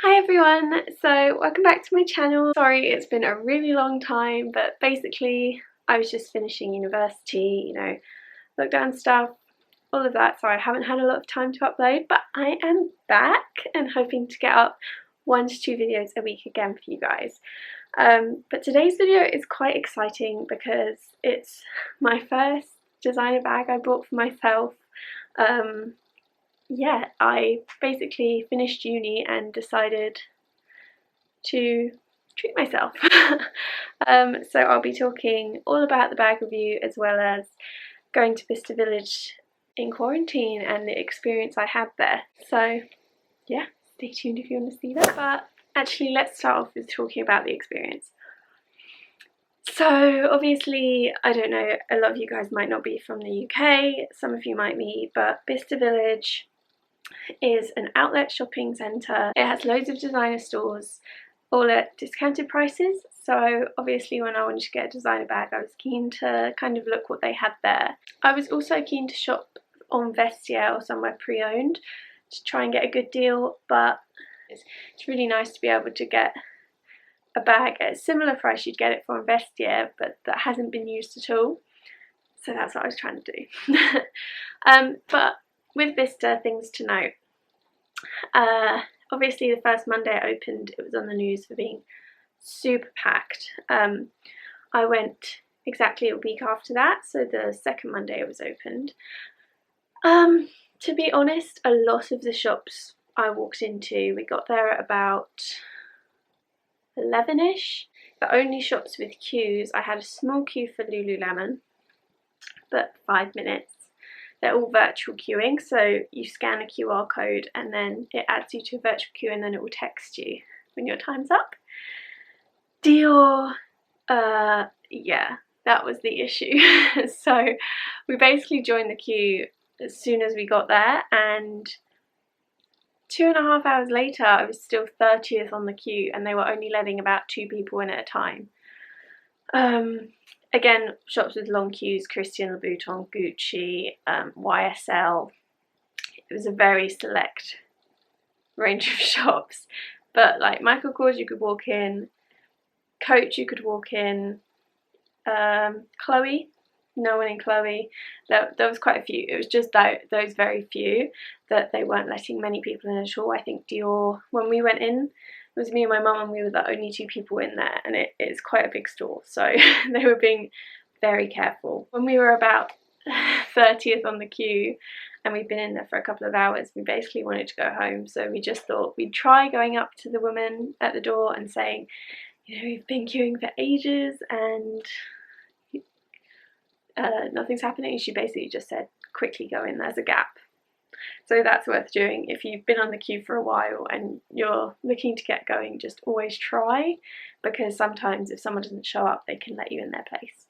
Hi everyone, so welcome back to my channel. Sorry it's been a really long time, but basically I was just finishing university, lockdown stuff, all of that, so I haven't had a lot of time to upload, but I am back and hoping to get up 1 to 2 videos a week again for you guys. But today's video is quite exciting because it's my first designer bag I bought for myself. Yeah, I basically finished uni and decided to treat myself. So I'll be talking all about the bag review as well as going to Vista Village in quarantine and the experience I had there. So yeah, stay tuned if you want to see that. But actually let's start off with talking about the experience. So obviously, I don't know, a lot of you guys might not be from the UK, some of you might be, but Vista Village is an outlet shopping centre. It has loads of designer stores, all at discounted prices. So obviously when I wanted to get a designer bag, I was keen to kind of look what they had there. I was also keen to shop on Vestiaire or somewhere pre-owned to try and get a good deal, but it's really nice to be able to get a bag at a similar price you'd get it for on Vestiaire, but that hasn't been used at all. So that's what I was trying to do. But with Vista, things to note. Obviously the first Monday it opened, it was on the news for being super packed. I went exactly a week after that, so the second Monday it was opened. To be honest, a lot of the shops I walked into, we got there at about 11ish. The only shops with queues, I had a small queue for Lululemon, but 5 minutes. They're all virtual queuing, so you scan a QR code and then it adds you to a virtual queue and then it will text you when your time's up. Dior, yeah, that was the issue. So we basically joined the queue as soon as we got there, and 2.5 hours later I was still 30th on the queue and they were only letting about 2 people in at a time. Again, shops with long queues, Christian Louboutin, Gucci, YSL. It was a very select range of shops. But like Michael Kors you could walk in, Coach you could walk in, Chloe, no one in Chloe. There was quite a few. It was just those very few that they weren't letting many people in at all. I think Dior, when we went in, it was me and my mum and we were the only 2 people in there, and it is quite a big store, so they were being very careful. When we were about 30th on the queue and we'd been in there for a couple of hours, we basically wanted to go home, so we just thought we'd try going up to the woman at the door and saying, we've been queuing for ages and nothing's happening. She basically just said, quickly go in, there's a gap. So that's worth doing. If you've been on the queue for a while and you're looking to get going, just always try, because sometimes if someone doesn't show up, they can let you in their place.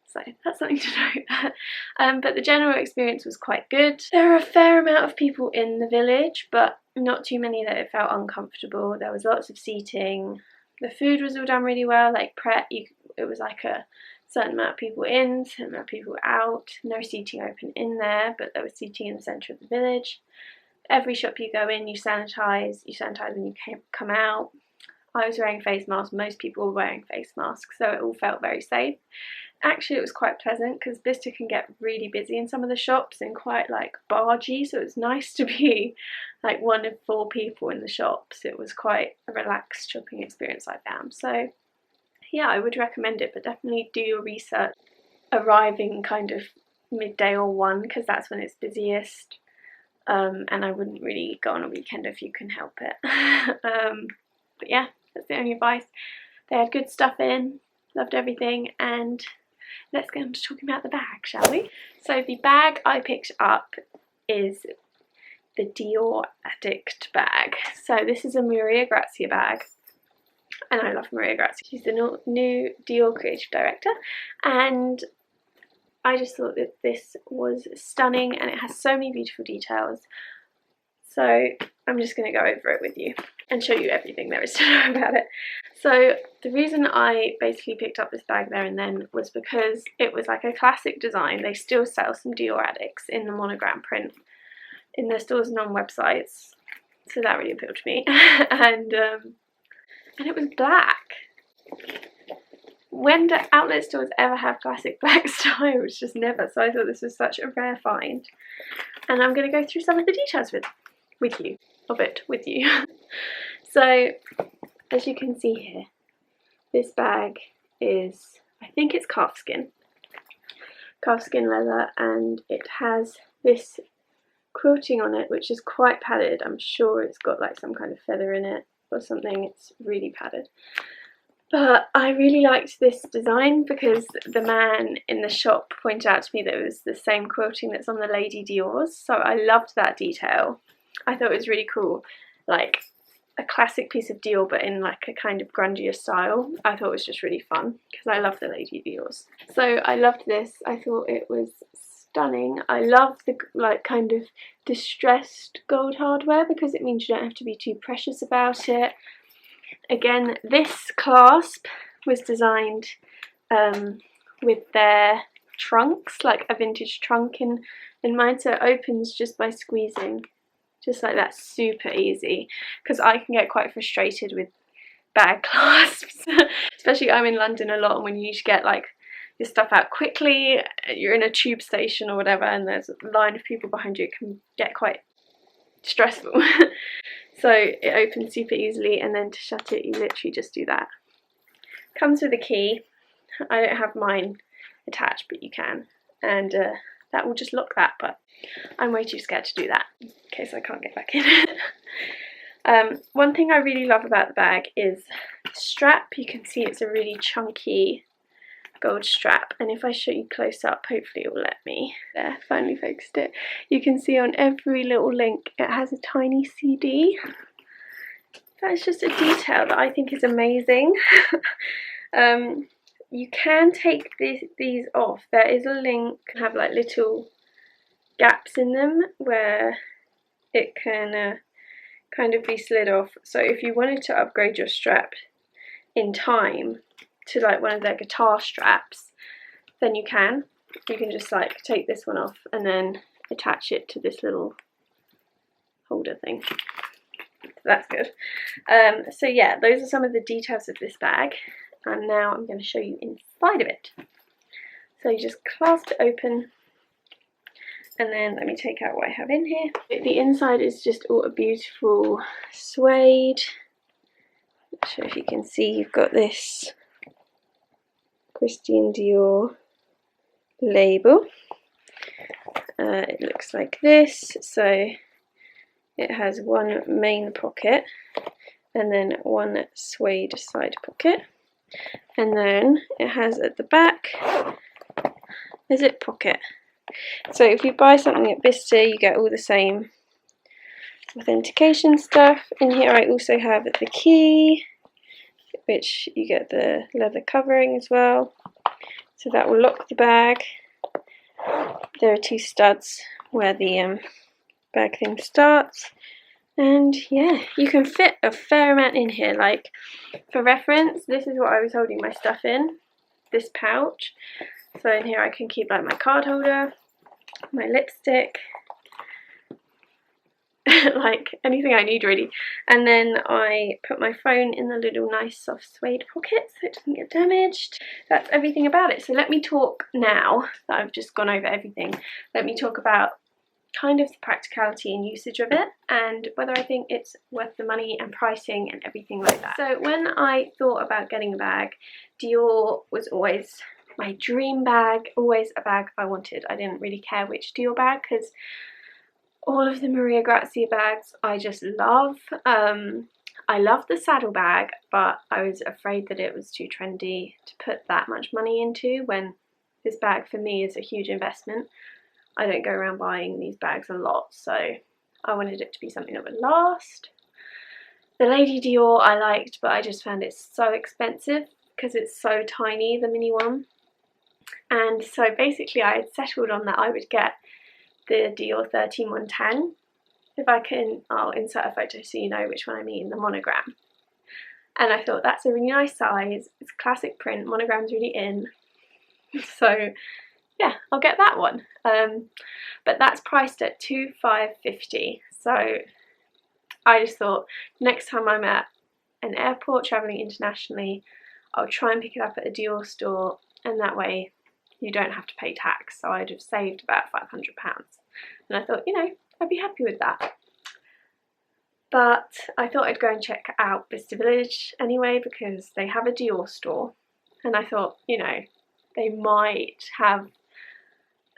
So that's something to note. But the general experience was quite good. There are a fair amount of people in the village, but not too many that it felt uncomfortable. There was lots of seating. The food was all done really well, like it was like a certain amount of people in, certain amount of people out. No seating open in there, but there was seating in the centre of the village. Every shop you go in, you sanitise when you come out. I was wearing a face mask, most people were wearing face masks, so it all felt very safe. Actually, it was quite pleasant because Bicester can get really busy in some of the shops and quite like bargy, so it was nice to be like one of 4 people in the shops. It was quite a relaxed shopping experience I found. So yeah, I would recommend it, but definitely do your research arriving kind of midday or 1, because that's when it's busiest. And I wouldn't really go on a weekend if you can help it. But yeah, that's the only advice. They had good stuff in, loved everything, and let's get on to talking about the bag, shall we? So the bag I picked up is the Dior Addict bag. So this is a Maria Grazia bag. And I love Maria Grazia. She's the new Dior creative director, and I just thought that this was stunning and it has so many beautiful details. So I'm just going to go over it with you and show you everything there is to know about it. So the reason I basically picked up this bag there and then was because it was like a classic design. They still sell some Dior Addicts in the monogram print in their stores and on websites. so that really appealed to me. And it was black. When do outlet stores ever have classic black styles? Just never. So I thought this was such a rare find, and I'm going to go through some of the details with you. So as you can see here, this bag is, I think it's calfskin leather, and it has this quilting on it which is quite padded. I'm sure it's got like some kind of feather in it or something. It's really padded. But I really liked this design because the man in the shop pointed out to me that it was the same quilting that's on the Lady Dior's, so I loved that detail. I thought it was really cool, like a classic piece of Dior but in like a kind of grungier style. I thought it was just really fun because I love the Lady Dior's. So I loved this. I thought it was stunning. I love the like kind of distressed gold hardware because it means you don't have to be too precious about it. Again, this clasp was designed with their trunks, like a vintage trunk in mind, so it opens just by squeezing, just like that, super easy, because I can get quite frustrated with bag clasps. Especially I'm in London a lot, and when you need to get like your stuff out quickly, you're in a tube station or whatever and there's a line of people behind you, it can get quite stressful. So it opens super easily, and then to shut it you literally just do that. Comes with a key. I don't have mine attached, but you can, and that will just lock that, but I'm way too scared to do that in case I can't get back in. One thing I really love about the bag is the strap. You can see it's a really chunky gold strap, and if I show you close up, hopefully it will let me. There, finally focused it. You can see on every little link it has a tiny CD. That's just a detail that I think is amazing. You can take these off. There is a link, have like little gaps in them where it can kind of be slid off. So if you wanted to upgrade your strap in time to like one of their guitar straps, then you can just like take this one off and then attach it to this little holder thing. So that's good. So yeah, those are some of the details of this bag, and now I'm going to show you inside of it. So you just clasp it open, and then let me take out what I have in here. The inside is just all a beautiful suede. Not sure if you can see, you've got this Christian Dior label. It looks like this. So it has one main pocket and then one suede side pocket, and then it has at the back a zip pocket. So if you buy something at Bicester, you get all the same authentication stuff. In here I also have the key, which you get the leather covering as well, so that will lock the bag. There are two studs where the bag thing starts, and yeah, you can fit a fair amount in here. Like for reference, this is what I was holding my stuff in, this pouch. So in here I can keep like my card holder, my lipstick, like anything I need really, and then I put my phone in the little nice soft suede pocket so it doesn't get damaged. That's everything about it. So let me talk, now that I've just gone over everything, let me talk about kind of the practicality and usage of it, and whether I think it's worth the money and pricing and everything like that. So when I thought about getting a bag, Dior was always my dream bag, always a bag I wanted. I didn't really care which Dior bag because all of the Maria Grazia bags I just love. I love the saddle bag, but I was afraid that it was too trendy to put that much money into, when this bag for me is a huge investment. I don't go around buying these bags a lot, so I wanted it to be something that would last. The Lady Dior I liked, but I just found it so expensive because it's so tiny, the mini one. And so basically I had settled on that I would get the Dior 13110. If I can, I'll insert a photo so you know which one I mean, the monogram. And I thought that's a really nice size, it's classic print, monogram's really in. So yeah, I'll get that one. But that's priced at $2,550, so I just thought next time I'm at an airport travelling internationally, I'll try and pick it up at a Dior store, and that way you don't have to pay tax. So I'd have saved about £500, and I thought, you know, I'd be happy with that. But I thought I'd go and check out Vista Village anyway, because they have a Dior store, and I thought, you know, they might have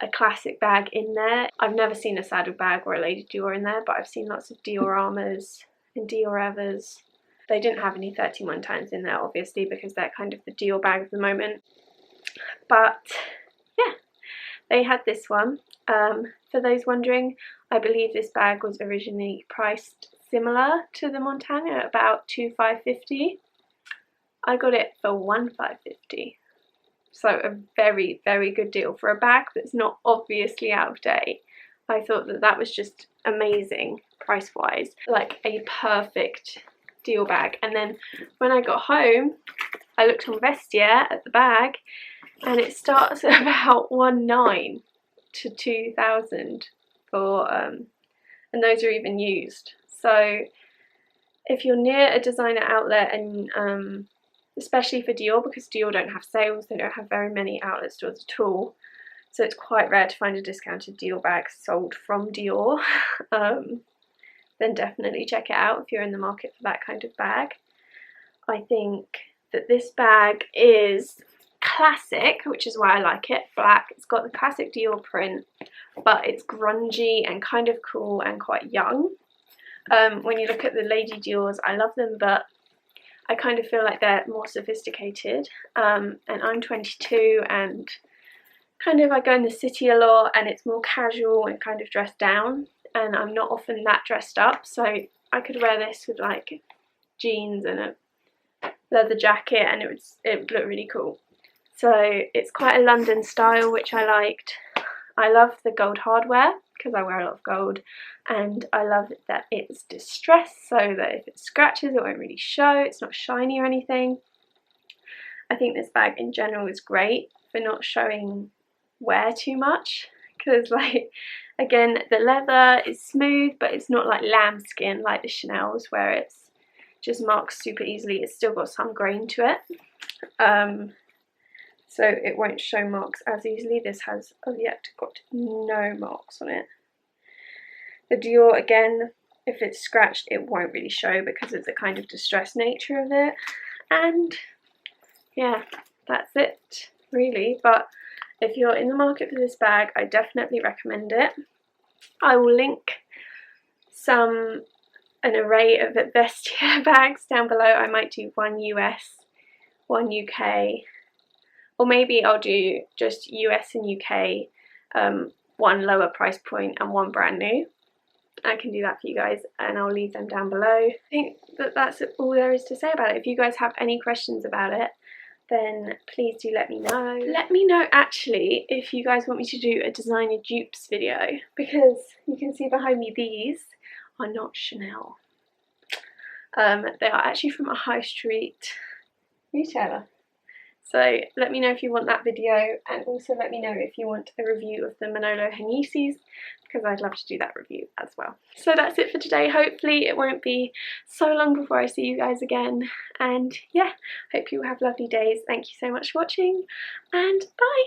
a classic bag in there. I've never seen a saddle bag or a Lady Dior in there, but I've seen lots of Dioramas and Dioravas. They didn't have any 31 times in there, obviously, because they're kind of the Dior bag at the moment. But yeah, they had this one. For those wondering, I believe this bag was originally priced similar to the Montana at about $2,550. I got it for $1,550. So a very, very good deal for a bag that's not obviously out of date. I thought that that was just amazing price-wise, like a perfect deal bag. And then when I got home, I looked on Vestiaire at the bag, and it starts at about 1,900 to 2,000 for, and those are even used. So if you're near a designer outlet, and especially for Dior, because Dior don't have sales, they don't have very many outlet stores at all, so it's quite rare to find a discounted Dior bag sold from Dior, then definitely check it out if you're in the market for that kind of bag. I think that this bag is classic, which is why I like it. Black, it's got the classic Dior print, but it's grungy and kind of cool and quite young. When you look at the Lady Diors, I love them, but I kind of feel like they're more sophisticated, and I'm 22 and kind of I go in the city a lot, and it's more casual and kind of dressed down, and I'm not often that dressed up, so I could wear this with like jeans and a leather jacket and it would look really cool. So it's quite a London style, which I liked. I love the gold hardware because I wear a lot of gold, and I love that it's distressed so that if it scratches it won't really show, it's not shiny or anything. I think this bag in general is great for not showing wear too much, because like, again, the leather is smooth but it's not like lambskin like the Chanel's where it's just marks super easily. It's still got some grain to it, so it won't show marks as easily. This has yet got no marks on it. The Dior, again, if it's scratched it won't really show because of the kind of distressed nature of it. And yeah, that's it really. But if you're in the market for this bag, I definitely recommend it. I will link an array of Vestiaire bags down below. I might do one US, one UK, or maybe I'll do just US and UK, one lower price point and one brand new. I can do that for you guys, and I'll leave them down below. I think that that's all there is to say about it. If you guys have any questions about it, then please do let me know. Let me know actually if you guys want me to do a designer dupes video, because you can see behind me these are not Chanel. They are actually from a high street retailer. So let me know if you want that video, and also let me know if you want a review of the Manolo Hengisis, because I'd love to do that review as well. So that's it for today. Hopefully it won't be so long before I see you guys again, and yeah, hope you have lovely days. Thank you so much for watching, and bye!